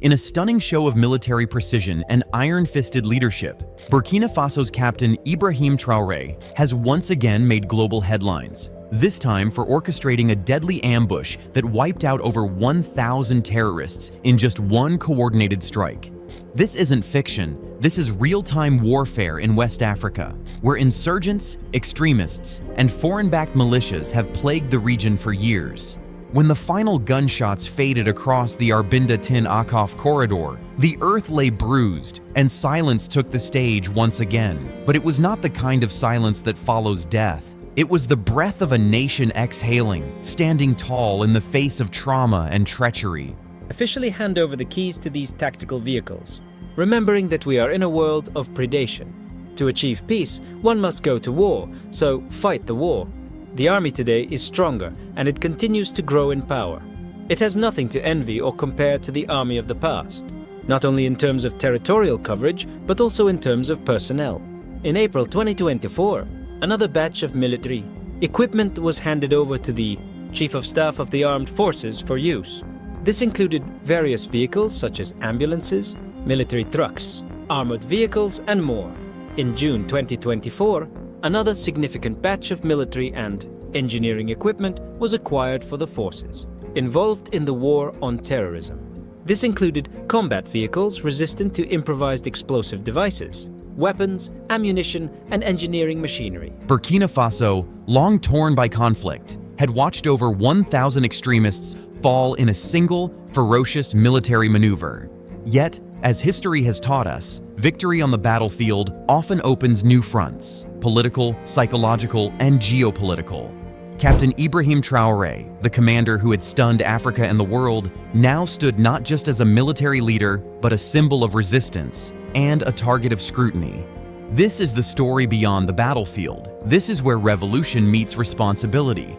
In a stunning show of military precision and iron-fisted leadership, Burkina Faso's Captain Ibrahim Traoré has once again made global headlines, this time for orchestrating a deadly ambush that wiped out over 1,000 terrorists in just one coordinated strike. This isn't fiction, this is real-time warfare in West Africa, where insurgents, extremists, and foreign-backed militias have plagued the region for years. When the final gunshots faded across the Arbinda-Tin-Akaf corridor, the earth lay bruised, and silence took the stage once again. But it was not the kind of silence that follows death. It was the breath of a nation exhaling, standing tall in the face of trauma and treachery. Officially hand over the keys to these tactical vehicles, remembering that we are in a world of predation. To achieve peace, one must go to war, so fight the war. The army today is stronger, and it continues to grow in power. It has nothing to envy or compare to the army of the past, not only in terms of territorial coverage, but also in terms of personnel. In April 2024, another batch of military equipment was handed over to the Chief of Staff of the Armed Forces for use. This included various vehicles such as ambulances, military trucks, armored vehicles, and more. In June 2024, another significant batch of military and engineering equipment was acquired for the forces involved in the war on terrorism. This included combat vehicles resistant to improvised explosive devices, weapons, ammunition, and engineering machinery. Burkina Faso, long torn by conflict, had watched over 1,000 extremists fall in a single, ferocious military maneuver. Yet, as history has taught us, victory on the battlefield often opens new fronts: political, psychological, and geopolitical. Captain Ibrahim Traoré, the commander who had stunned Africa and the world, now stood not just as a military leader, but a symbol of resistance and a target of scrutiny. This is the story beyond the battlefield. This is where revolution meets responsibility.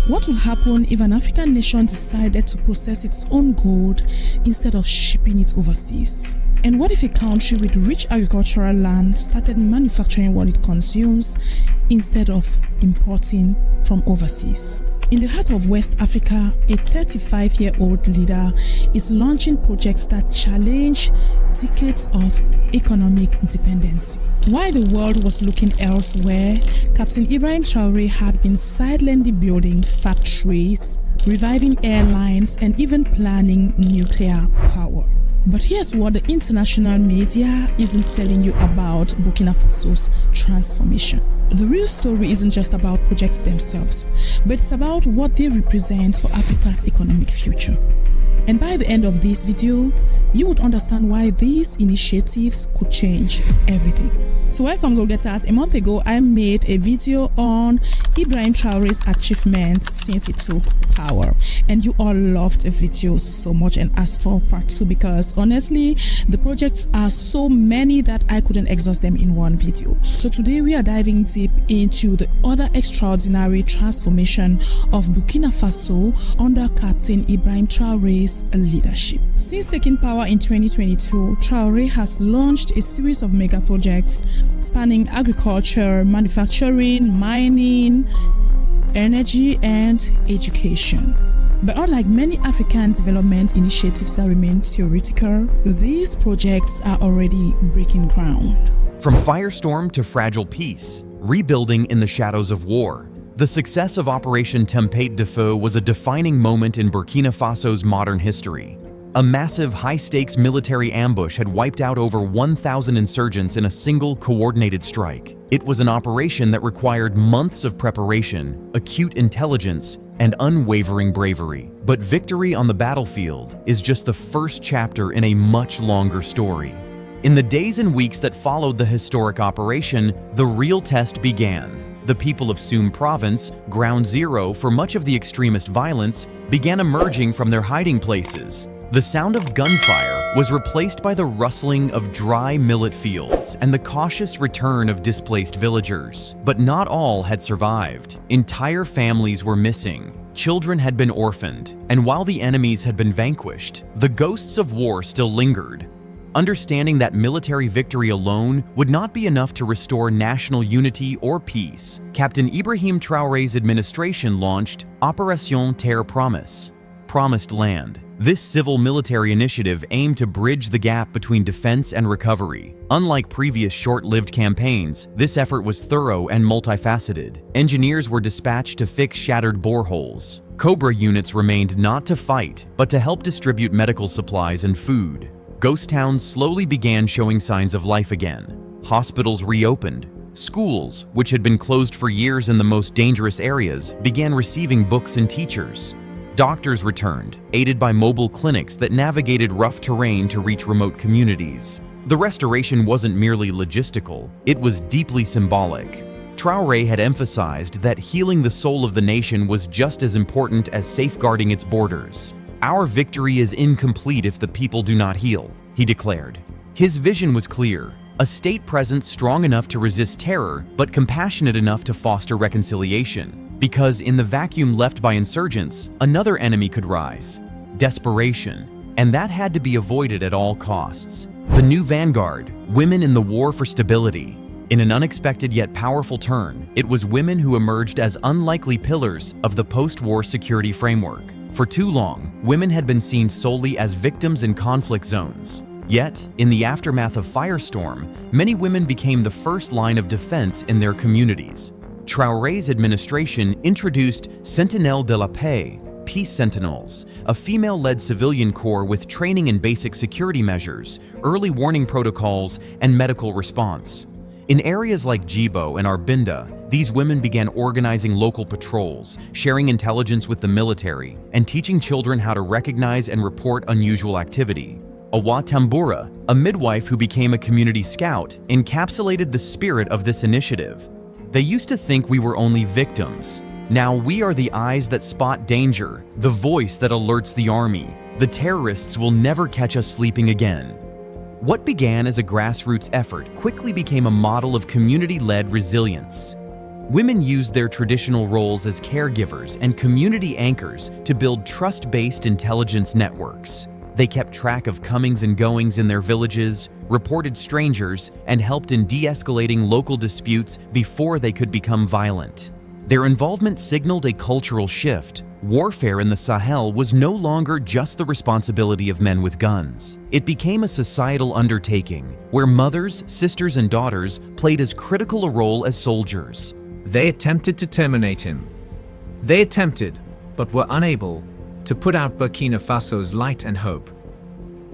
What will happen if an African nation decided to process its own gold instead of shipping it overseas? And what if a country with rich agricultural land started manufacturing what it consumes instead of importing from overseas? In the heart of West Africa, a 35-year-old leader is launching projects that challenge decades of economic dependency. While the world was looking elsewhere, Captain Ibrahim Traoré had been silently building factories, reviving airlines, and even planning nuclear power. But here's what the international media isn't telling you about Burkina Faso's transformation. The real story isn't just about projects themselves, but it's about what they represent for Africa's economic future. And by the end of this video, you would understand why these initiatives could change everything. So welcome, go-getters. A month ago, I made a video on Ibrahim Traoré's achievements since he took power. And you all loved the video so much and asked for part 2 because honestly, the projects are so many that I couldn't exhaust them in one video. So today we are diving deep into the other extraordinary transformation of Burkina Faso under Captain Ibrahim Traoré's leadership. Since taking power in 2022, Traoré has launched a series of mega projects spanning agriculture, manufacturing, mining, energy, and education. But unlike many African development initiatives that remain theoretical, these projects are already breaking ground. From firestorm to fragile peace, rebuilding in the shadows of war, the success of Operation Tempête de Feu was a defining moment in Burkina Faso's modern history. A massive, high-stakes military ambush had wiped out over 1,000 insurgents in a single, coordinated strike. It was an operation that required months of preparation, acute intelligence, and unwavering bravery. But victory on the battlefield is just the first chapter in a much longer story. In the days and weeks that followed the historic operation, the real test began. The people of Soum province, ground zero for much of the extremist violence, began emerging from their hiding places. The sound of gunfire was replaced by the rustling of dry millet fields and the cautious return of displaced villagers. But not all had survived. Entire families were missing. Children had been orphaned. And while the enemies had been vanquished, the ghosts of war still lingered. understanding that military victory alone would not be enough to restore national unity or peace. Captain Ibrahim Traoré's administration launched Opération Terre Promise, Promised Land. This civil-military initiative aimed to bridge the gap between defense and recovery. Unlike previous short-lived campaigns, this effort was thorough and multifaceted. Engineers were dispatched to fix shattered boreholes. Cobra units remained not to fight, but to help distribute medical supplies and food. Ghost towns slowly began showing signs of life again. Hospitals reopened. Schools, which had been closed for years in the most dangerous areas, began receiving books and teachers. Doctors returned, aided by mobile clinics that navigated rough terrain to reach remote communities. The restoration wasn't merely logistical, it was deeply symbolic. Traoré had emphasized that healing the soul of the nation was just as important as safeguarding its borders. "Our victory is incomplete if the people do not heal," he declared. His vision was clear: a state presence strong enough to resist terror, but compassionate enough to foster reconciliation. Because in the vacuum left by insurgents, another enemy could rise: desperation. And that had to be avoided at all costs. The new vanguard, women in the war for stability. In an unexpected yet powerful turn, it was women who emerged as unlikely pillars of the post-war security framework. For too long, women had been seen solely as victims in conflict zones. Yet, in the aftermath of Firestorm, many women became the first line of defense in their communities. Traoré's administration introduced Sentinelles de la Paix, Peace Sentinels, a female-led civilian corps with training in basic security measures, early warning protocols, and medical response. In areas like Djibo and Arbinda, these women began organizing local patrols, sharing intelligence with the military, and teaching children how to recognize and report unusual activity. Awa Tambura, a midwife who became a community scout, encapsulated the spirit of this initiative. "They used to think we were only victims. Now we are the eyes that spot danger, the voice that alerts the army. The terrorists will never catch us sleeping again." What began as a grassroots effort quickly became a model of community-led resilience. Women used their traditional roles as caregivers and community anchors to build trust-based intelligence networks. They kept track of comings and goings in their villages, reported strangers, and helped in de-escalating local disputes before they could become violent. Their involvement signaled a cultural shift. Warfare in the Sahel was no longer just the responsibility of men with guns. It became a societal undertaking where mothers, sisters, and daughters played as critical a role as soldiers. They attempted to terminate him. They attempted, but were unable, to put out Burkina Faso's light and hope.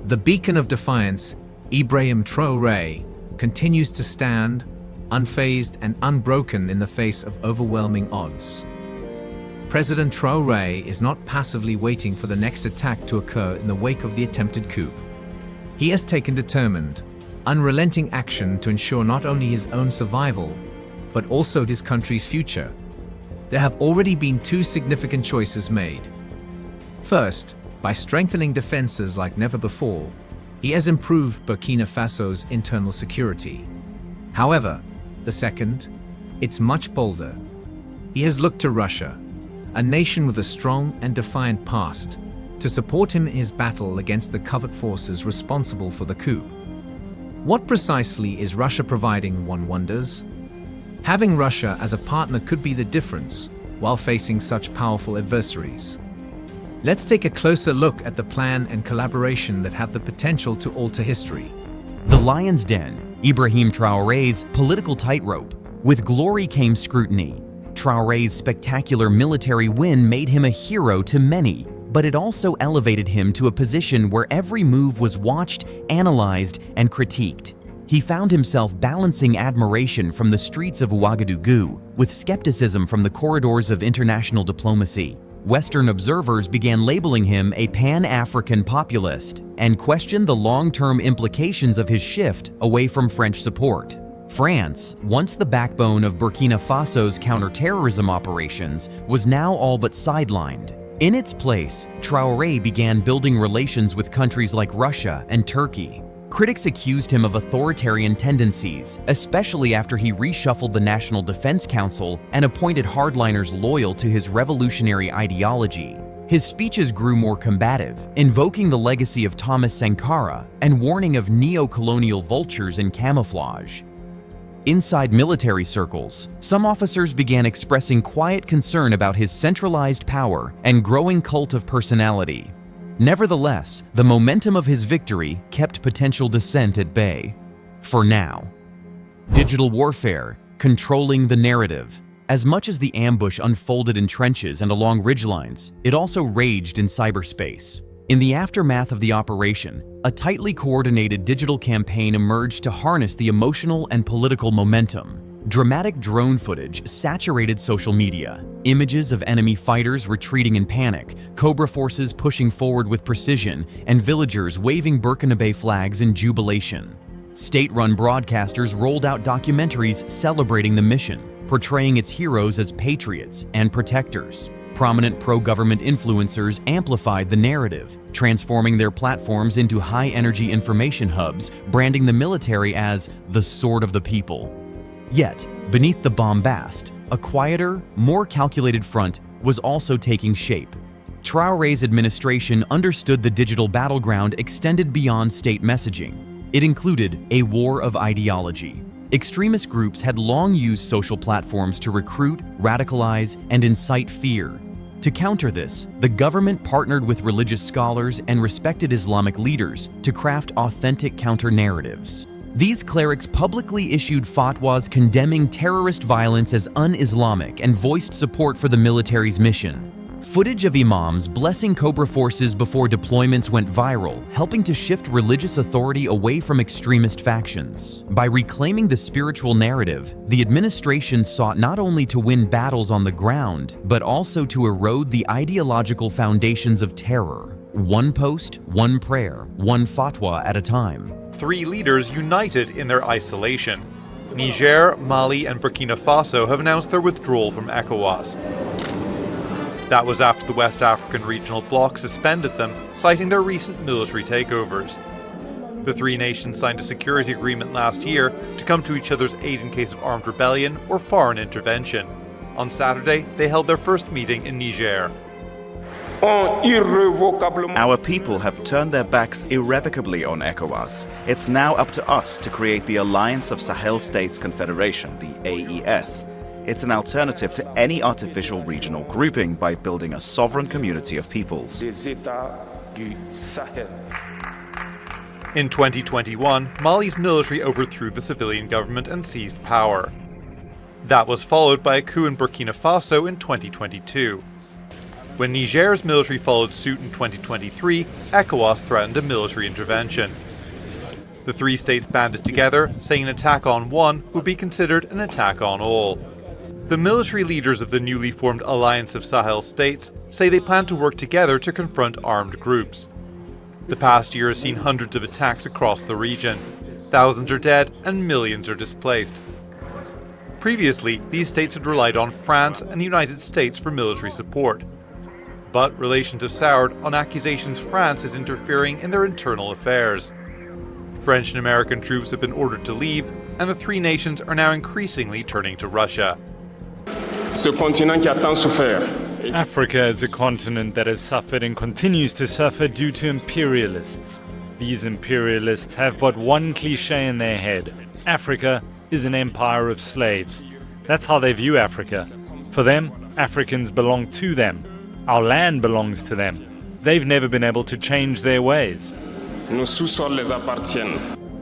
The beacon of defiance, Ibrahim Traoré, continues to stand, unfazed and unbroken in the face of overwhelming odds. President Traoré is not passively waiting for the next attack to occur in the wake of the attempted coup. He has taken determined, unrelenting action to ensure not only his own survival, but also his country's future. There have already been two significant choices made. First, by strengthening defenses like never before, he has improved Burkina Faso's internal security. However, the second, it's much bolder. He has looked to Russia, a nation with a strong and defiant past, to support him in his battle against the covert forces responsible for the coup. What precisely is Russia providing, one wonders? Having Russia as a partner could be the difference while facing such powerful adversaries. Let's take a closer look at the plan and collaboration that have the potential to alter history. The Lion's Den, Ibrahim Traoré's political tightrope. With glory came scrutiny. Traoré's spectacular military win made him a hero to many, but it also elevated him to a position where every move was watched, analyzed, and critiqued. He found himself balancing admiration from the streets of Ouagadougou with skepticism from the corridors of international diplomacy. Western observers began labeling him a Pan-African populist and questioned the long-term implications of his shift away from French support. France, once the backbone of Burkina Faso's counterterrorism operations, was now all but sidelined. In its place, Traoré began building relations with countries like Russia and Turkey. Critics accused him of authoritarian tendencies, especially after he reshuffled the National Defense Council and appointed hardliners loyal to his revolutionary ideology. His speeches grew more combative, invoking the legacy of Thomas Sankara and warning of neo-colonial vultures in camouflage. Inside military circles, some officers began expressing quiet concern about his centralized power and growing cult of personality. Nevertheless, the momentum of his victory kept potential dissent at bay. For now. Digital warfare, controlling the narrative. As much as the ambush unfolded in trenches and along ridgelines, it also raged in cyberspace. In the aftermath of the operation, a tightly coordinated digital campaign emerged to harness the emotional and political momentum. Dramatic drone footage saturated social media. Images of enemy fighters retreating in panic, Cobra forces pushing forward with precision, and villagers waving Burkina Faso flags in jubilation. State-run broadcasters rolled out documentaries celebrating the mission, portraying its heroes as patriots and protectors. Prominent pro-government influencers amplified the narrative, transforming their platforms into high-energy information hubs, branding the military as the sword of the people. Yet, beneath the bombast, a quieter, more calculated front was also taking shape. Traoré's administration understood the digital battleground extended beyond state messaging. It included a war of ideology. Extremist groups had long used social platforms to recruit, radicalize, and incite fear. To counter this, the government partnered with religious scholars and respected Islamic leaders to craft authentic counter-narratives. These clerics publicly issued fatwas condemning terrorist violence as un-Islamic and voiced support for the military's mission. Footage of imams blessing Cobra forces before deployments went viral, helping to shift religious authority away from extremist factions. By reclaiming the spiritual narrative, the administration sought not only to win battles on the ground, but also to erode the ideological foundations of terror. One post, one prayer, one fatwa at a time. 3 leaders united in their isolation. Niger, Mali, and Burkina Faso have announced their withdrawal from ECOWAS. That was after the West African regional bloc suspended them, citing their recent military takeovers. The 3 nations signed a security agreement last year to come to each other's aid in case of armed rebellion or foreign intervention. On Saturday, they held their first meeting in Niger. Our people have turned their backs irrevocably on ECOWAS. It's now up to us to create the Alliance of Sahel States Confederation, the AES. It's an alternative to any artificial regional grouping by building a sovereign community of peoples. In 2021, Mali's military overthrew the civilian government and seized power. That was followed by a coup in Burkina Faso in 2022. When Niger's military followed suit in 2023, ECOWAS threatened a military intervention. The 3 states banded together, saying an attack on one would be considered an attack on all. The military leaders of the newly formed Alliance of Sahel States say they plan to work together to confront armed groups. The past year has seen hundreds of attacks across the region. Thousands are dead and millions are displaced. Previously, these states had relied on France and the United States for military support. But relations have soured on accusations France is interfering in their internal affairs. French and American troops have been ordered to leave, and the 3 nations are now increasingly turning to Russia. Africa is a continent that has suffered and continues to suffer due to imperialists. These imperialists have but one cliché in their head: Africa is an empire of slaves. That's how they view Africa. For them, Africans belong to them. Our land belongs to them. They've never been able to change their ways.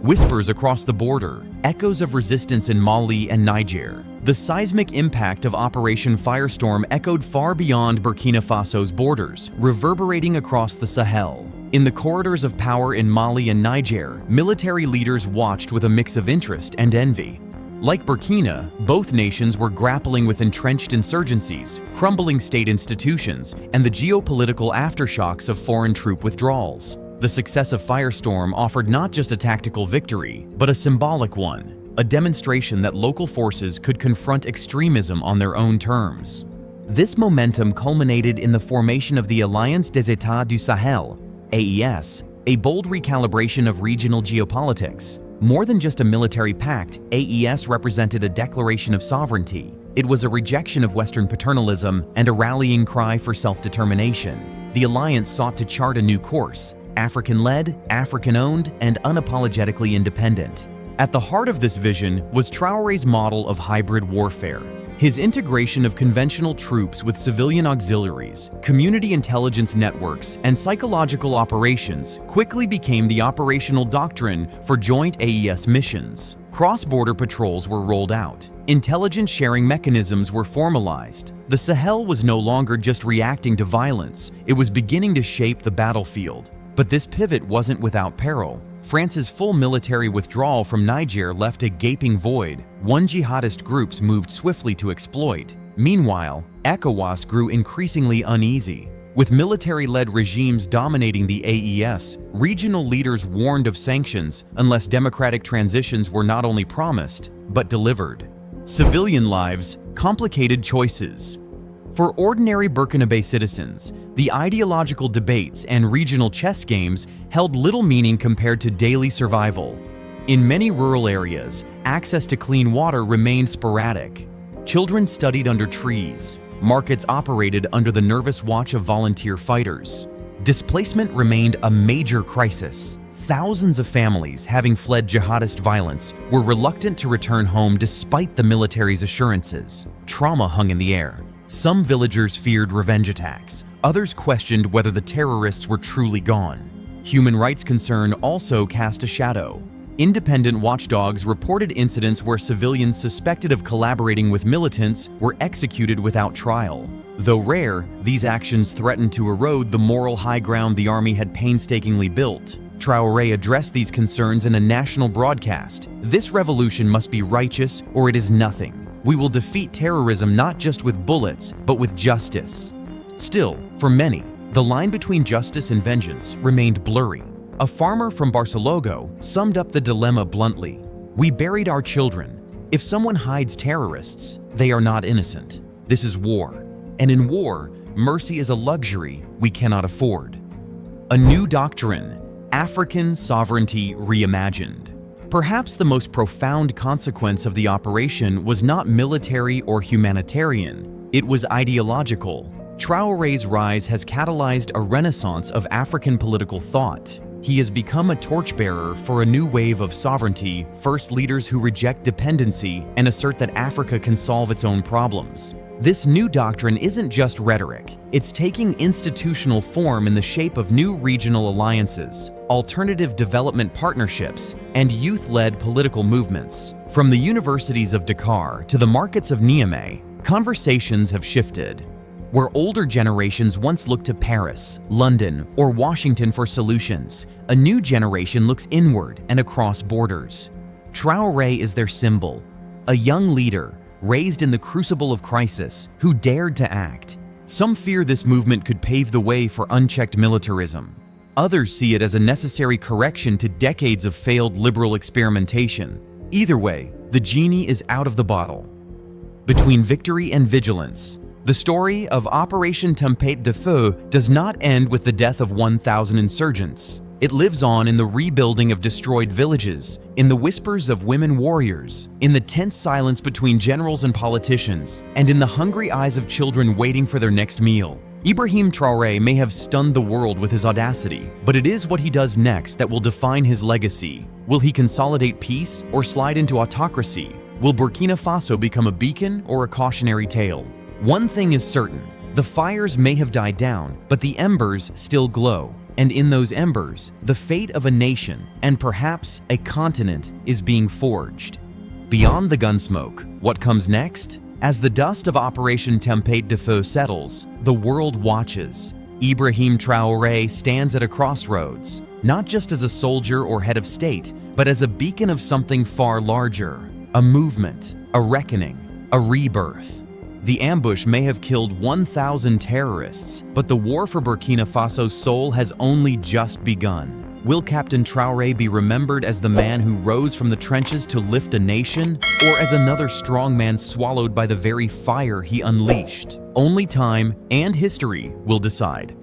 Whispers across the border, echoes of resistance in Mali and Niger. The seismic impact of Operation Firestorm echoed far beyond Burkina Faso's borders, reverberating across the Sahel. In the corridors of power in Mali and Niger, military leaders watched with a mix of interest and envy. Like Burkina, both nations were grappling with entrenched insurgencies, crumbling state institutions, and the geopolitical aftershocks of foreign troop withdrawals. The success of Firestorm offered not just a tactical victory, but a symbolic one, a demonstration that local forces could confront extremism on their own terms. This momentum culminated in the formation of the Alliance des États du Sahel, AES, a bold recalibration of regional geopolitics. More than just a military pact, AES represented a declaration of sovereignty. It was a rejection of Western paternalism and a rallying cry for self-determination. The alliance sought to chart a new course, African-led, African-owned, and unapologetically independent. At the heart of this vision was Traoré's model of hybrid warfare. His integration of conventional troops with civilian auxiliaries, community intelligence networks, and psychological operations quickly became the operational doctrine for joint AES missions. Cross-border patrols were rolled out. Intelligence sharing mechanisms were formalized. The Sahel was no longer just reacting to violence, it was beginning to shape the battlefield. But this pivot wasn't without peril. France's full military withdrawal from Niger left a gaping void one jihadist groups moved swiftly to exploit. Meanwhile, ECOWAS grew increasingly uneasy. With military-led regimes dominating the AES, regional leaders warned of sanctions unless democratic transitions were not only promised, but delivered. Civilian lives, complicated choices. For ordinary Burkinabe citizens, the ideological debates and regional chess games held little meaning compared to daily survival. In many rural areas, access to clean water remained sporadic. Children studied under trees. Markets operated under the nervous watch of volunteer fighters. Displacement remained a major crisis. Thousands of families, having fled jihadist violence, were reluctant to return home despite the military's assurances. Trauma hung in the air. Some villagers feared revenge attacks. Others questioned whether the terrorists were truly gone. Human rights concern also cast a shadow. Independent watchdogs reported incidents where civilians suspected of collaborating with militants were executed without trial. Though rare, these actions threatened to erode the moral high ground the army had painstakingly built. Traoré addressed these concerns in a national broadcast. "This revolution must be righteous or it is nothing. We will defeat terrorism not just with bullets, but with justice." Still, for many, the line between justice and vengeance remained blurry. A farmer from Barcelogo summed up the dilemma bluntly. "We buried our children. If someone hides terrorists, they are not innocent. This is war. And in war, mercy is a luxury we cannot afford." A new doctrine, African sovereignty reimagined. Perhaps the most profound consequence of the operation was not military or humanitarian, it was ideological. Traoré's rise has catalyzed a renaissance of African political thought. He has become a torchbearer for a new wave of sovereignty, first leaders who reject dependency and assert that Africa can solve its own problems. This new doctrine isn't just rhetoric, it's taking institutional form in the shape of new regional alliances, alternative development partnerships, and youth-led political movements. From the universities of Dakar to the markets of Niamey, conversations have shifted. Where older generations once looked to Paris, London, or Washington for solutions, a new generation looks inward and across borders. Traoré is their symbol, a young leader raised in the crucible of crisis who dared to act. Some fear this movement could pave the way for unchecked militarism. Others see it as a necessary correction to decades of failed liberal experimentation. Either way, the genie is out of the bottle. Between victory and vigilance, the story of Operation Tempête de Feu does not end with the death of 1,000 insurgents. It lives on in the rebuilding of destroyed villages, in the whispers of women warriors, in the tense silence between generals and politicians, and in the hungry eyes of children waiting for their next meal. Ibrahim Traoré may have stunned the world with his audacity, but it is what he does next that will define his legacy. Will he consolidate peace or slide into autocracy? Will Burkina Faso become a beacon or a cautionary tale? One thing is certain, the fires may have died down, but the embers still glow. And in those embers, the fate of a nation, and perhaps a continent, is being forged. Beyond the gunsmoke, what comes next? As the dust of Operation Tempête de Feu settles, the world watches. Ibrahim Traoré stands at a crossroads, not just as a soldier or head of state, but as a beacon of something far larger. A movement, a reckoning, a rebirth. The ambush may have killed 1,000 terrorists, but the war for Burkina Faso's soul has only just begun. Will Captain Traoré be remembered as the man who rose from the trenches to lift a nation, or as another strong man swallowed by the very fire he unleashed? Only time and history will decide.